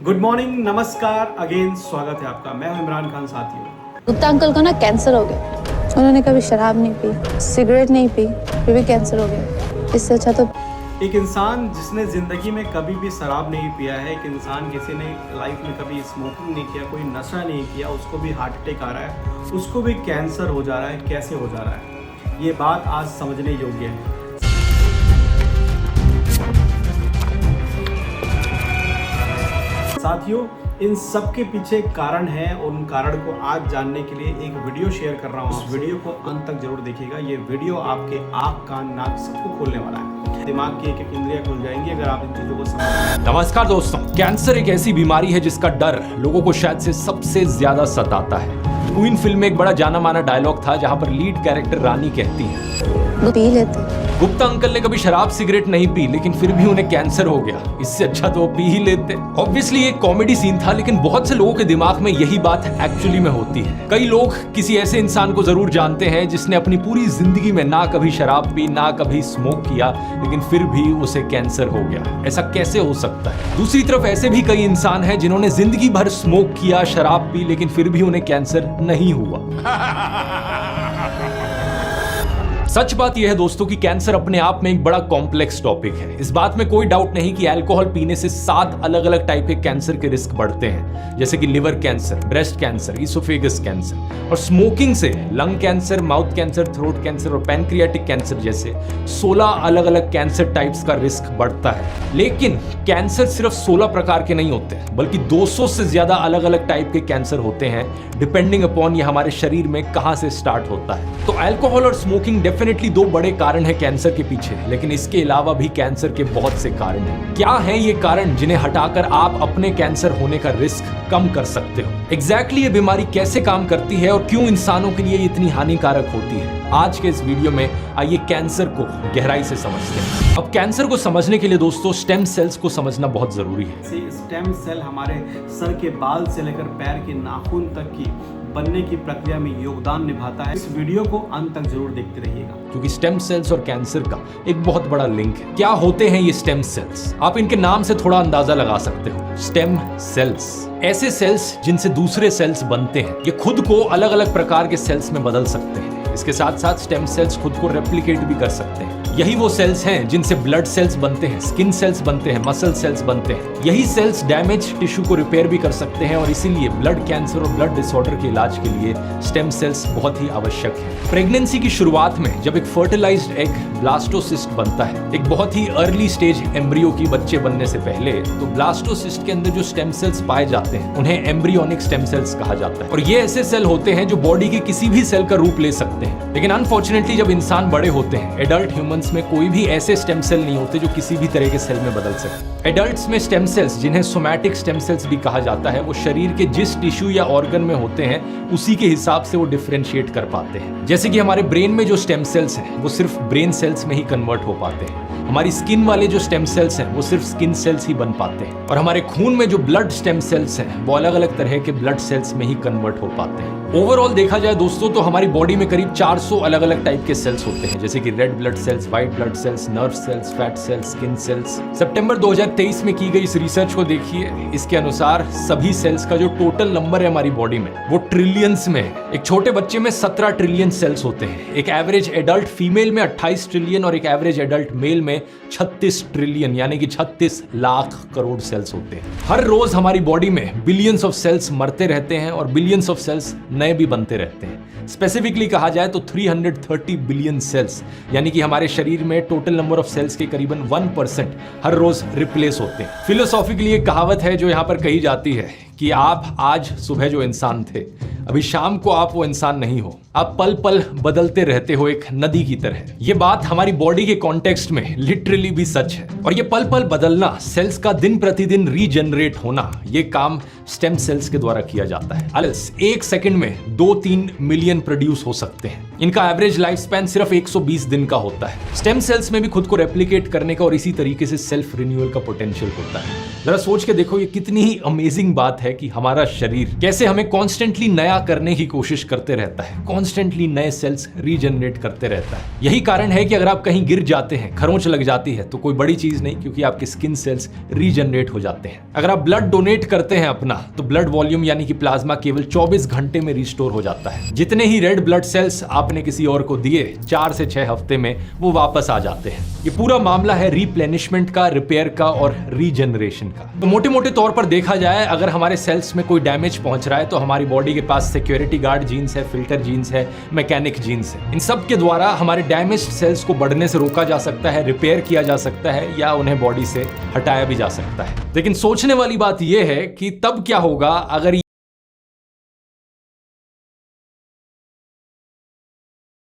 Good morning, नमस्कार, again स्वागत है आपका। मैं हूं इमरान खान। साथियों, गुप्ता अंकल को ना कैंसर हो गया। उन्होंने कभी शराब नहीं पी, सिगरेट नहीं पी, फिर भी कैंसर हो गया। इससे अच्छा तो एक इंसान जिसने ज़िंदगी में कभी भी शराब नहीं पिया है, एक इंसान किसी ने लाइफ में कभी स्मोकिंग नहीं किया, कोई नशा नहीं किया, उसको भी हार्ट अटैक आ रहा है, उसको भी कैंसर हो जा रहा है। कैसे हो जा रहा है, ये बात आज समझने योग्य है। साथियों, इन सब के पीछे कारण है और उन कारण को आज जानने के लिए एक वीडियो शेयर कर रहा हूँ। इस वीडियो को अंत तक जरूर देखिएगा। ये वीडियो आपके आँख, कान, नाक सबको खोलने वाला है। दिमाग की एक एक इंद्रिया खुल जाएंगी अगर आप इन चीजों को समझ। नमस्कार दोस्तों, कैंसर एक ऐसी बीमारी है जिसका डर लोगों को शायद से सबसे ज्यादा सताता है। क्वीन फिल्म में एक बड़ा जाना माना डायलॉग था जहां पर लीड कैरेक्टर रानी कहती है, पी लेते। गुप्ता अंकल ने कभी शराब सिगरेट नहीं पी, लेकिन फिर भी उन्हें कैंसर हो गया। इससे अच्छा तो वो पी ही लेते। ऑब्वियसली ये कॉमेडी सीन था, लेकिन बहुत से लोगों के दिमाग में यही बात एक्चुअली में होती है। कई लोग किसी ऐसे इंसान को जरूर जानते हैं जिसने अपनी पूरी जिंदगी में ना कभी शराब पी, ना कभी स्मोक किया, लेकिन फिर भी उसे कैंसर हो गया। ऐसा कैसे हो सकता है? दूसरी तरफ ऐसे भी कई इंसान हैं जिन्होंने जिंदगी भर स्मोक किया, शराब पी, लेकिन फिर भी उन्हें कैंसर नहीं हुआ। सच बात यह है दोस्तों कि कैंसर अपने आप में एक बड़ा कॉम्प्लेक्स टॉपिक है। इस बात में कोई डाउट नहीं कि अल्कोहल पीने से 7 अलग अलग टाइप के कैंसर के रिस्क बढ़ते हैं, जैसे कि liver cancer, breast cancer, oesophagus cancer. और स्मोकिंग से lung cancer, mouth cancer, throat cancer और पैनक्रियाटिक कैंसर जैसे 16 अलग अलग कैंसर टाइप्स का रिस्क बढ़ता है। लेकिन कैंसर सिर्फ 16 प्रकार के नहीं होते, बल्कि 200 से ज्यादा अलग अलग टाइप के कैंसर होते हैं, डिपेंडिंग अपॉन ये हमारे शरीर में कहां से स्टार्ट होता है। तो अल्कोहल और स्मोकिंग डेफिनेटली 2 बड़े कारण है कैंसर के पीछे, लेकिन इसके अलावा भी कैंसर के बहुत से कारण हैं। क्या हैं ये कारण जिन्हें हटाकर आप अपने कैंसर होने का रिस्क कम कर सकते हो? एग्जैक्टली ये बीमारी कैसे काम करती है और क्यों इंसानों के लिए इतनी हानिकारक होती है, आज के इस वीडियो में आइए कैंसर को गहराई से समझते हैं। अब कैंसर को समझने के लिए दोस्तों स्टेम सेल्स को समझना बहुत जरूरी है। स्टेम सेल हमारे सर के बाल से लेकर पैर के नाखून तक की बनने की प्रक्रिया में योगदान निभाता है। इस वीडियो को अंत तक जरूर देखते रहिएगा, क्योंकि स्टेम सेल्स और कैंसर का एक बहुत बड़ा लिंक है। क्या होते हैं ये स्टेम सेल्स? आप इनके नाम से थोड़ा अंदाजा लगा सकते हो। स्टेम सेल्स ऐसे सेल्स जिनसे दूसरे सेल्स बनते हैं। ये खुद को अलग अलग प्रकार के सेल्स में बदल सकते हैं। इसके साथ साथ स्टेम सेल्स खुद को रेप्लिकेट भी कर सकते हैं। यही वो सेल्स हैं जिनसे ब्लड सेल्स बनते हैं, स्किन सेल्स बनते हैं, मसल सेल्स बनते हैं। यही सेल्स डैमेज टिश्यू को रिपेयर भी कर सकते हैं और इसीलिए ब्लड कैंसर और ब्लड डिसऑर्डर के इलाज के लिए स्टेम सेल्स बहुत ही आवश्यक है। प्रेगनेंसी की शुरुआत में जब एक फर्टिलाइज्ड एग ब्लास्टोसिस्ट बनता है, एक बहुत ही अर्ली स्टेज एम्ब्रियो की बच्चे बनने से पहले, तो ब्लास्टोसिस्ट के अंदर जो स्टेम सेल्स पाए जाते हैं उन्हें एम्ब्रियोनिक स्टेम सेल्स कहा जाता है। और ये ऐसे सेल होते हैं जो बॉडी के किसी भी सेल का रूप ले सकते हैं। लेकिन अनफॉर्चुनेटली जब इंसान बड़े होते हैं, एडल्ट ह्यूमंस में कोई भी ऐसे स्टेम सेल नहीं होते जो किसी भी तरह के सेल में बदल सके। एडल्ट्स में स्टेम सेल्स, जिन्हें सोमैटिक स्टेम सेल्स भी कहा जाता है, वो शरीर के जिस टिश्यू या ऑर्गन में होते हैं उसी के हिसाब से वो डिफरेंशिएट कर पाते हैं। जैसे कि हमारे ब्रेन में जो स्टेम सेल्स हैं वो सिर्फ ब्रेन सेल्स में ही कन्वर्ट हो पाते हैं। हमारी स्किन वाले जो स्टेम सेल्स हैं वो सिर्फ स्किन सेल्स ही बन पाते हैं। और हमारे खून में जो ब्लड स्टेम सेल्स हैं वो अलग अलग तरह के ब्लड सेल्स में ही कन्वर्ट हो पाते हैं। ओवरऑल देखा जाए दोस्तों तो हमारी बॉडी में करीब 400 अलग अलग टाइप के सेल्स होते हैं, जैसे कि red blood cells, white blood cells, nerve cells, fat cells, skin cells. सितंबर 2023 में की गई इस रिसर्च को देखिए। इसके अनुसार सभी सेल्स का जो टोटल नंबर है हमारी बॉडी में वो ट्रिलियंस में है। एक छोटे बच्चे में 17 ट्रिलियन सेल्स होते हैं। एक एवरेज एडल्ट फीमेल में 28 ट्रिलियन और एक एवरेज एडल्ट मेल में 36 ट्रिलियन यानी कि 36 लाख करोड़ सेल्स होते हैं। हर रोज हमारी बॉडी में बिलियंस ऑफ सेल्स मरते रहते हैं और बिलियंस ऑफ सेल्स नए भी बनते रहते हैं। स्पेसिफिकली कहा जाए तो 330 बिलियन सेल्स यानी कि हमारे शरीर में टोटल नंबर ऑफ सेल्स के करीबन 1% हर रोज रिप्लेस होते हैं। फिलोसॉफिकली एक कहावत है जो यहाँ पर कही जाती है कि आप आज सुबह जो इंसान थे, अभी शाम को आप वो इंसान नहीं हो। आप पल पल बदलते रहते हो एक नदी की तरह। ये बात हमारी बॉडी के कॉन्टेक्स्ट में लिटरली भी सच है। और ये पल पल बदलना, सेल्स का दिन प्रतिदिन रीजनरेट होना, ये काम स्टेम सेल्स के द्वारा किया जाता है। सेल्स 1 सेकंड में 2-3 मिलियन प्रोड्यूस हो सकते हैं। इनका एवरेज लाइफ स्पैन सिर्फ 120 दिन का होता है। स्टेम सेल्स में भी खुद को रेप्लिकेट करने का और इसी तरीके से सेल्फ रिन्यूअल का पोटेंशियल होता है। जरा सोच के देखो, ये कितनी ही अमेजिंग बात है कि हमारा शरीर कैसे हमें कॉन्स्टेंटली नया करने की कोशिश करते रहता है, कॉन्स्टेंटली नए सेल्स रीजनरेट करते रहता है। यही कारण है कि अगर आप कहीं गिर जाते हैं, खरोंच लग जाती है, तो कोई बड़ी चीज नहीं, क्योंकि आपके स्किन सेल्स रीजनरेट हो जाते हैं। अगर आप ब्लड डोनेट करते हैं अपना, तो ब्लड वॉल्यूम यानी कि प्लाज्मा केवल 24 घंटे में रिस्टोर हो जाता है। जितने ही रेड ब्लड सेल्स आपने किसी और को दिए, 4 से 6 हफ्ते में वो वापस आ जाते हैं। ये पूरा मामला है रिप्लेनिशमेंट का, रिपेयर का और रीजनरेशन का। तो मोटे मोटे तौर पर देखा जाए, अगर हमारे सेल्स में कोई डैमेज पहुंच रहा है तो हमारी बॉडी के पास सिक्योरिटी गार्ड जीन्स है, फिल्टर जीन्स है, मैकेनिक जीन्स है। इन सब के द्वारा हमारे डैमेज्ड सेल्स को बढ़ने से रोका जा सकता है, रिपेयर किया जा सकता है या उन्हें बॉडी से हटाया भी जा सकता है। लेकिन सोचने वाली बात यह है कि तब क्या होगा अगर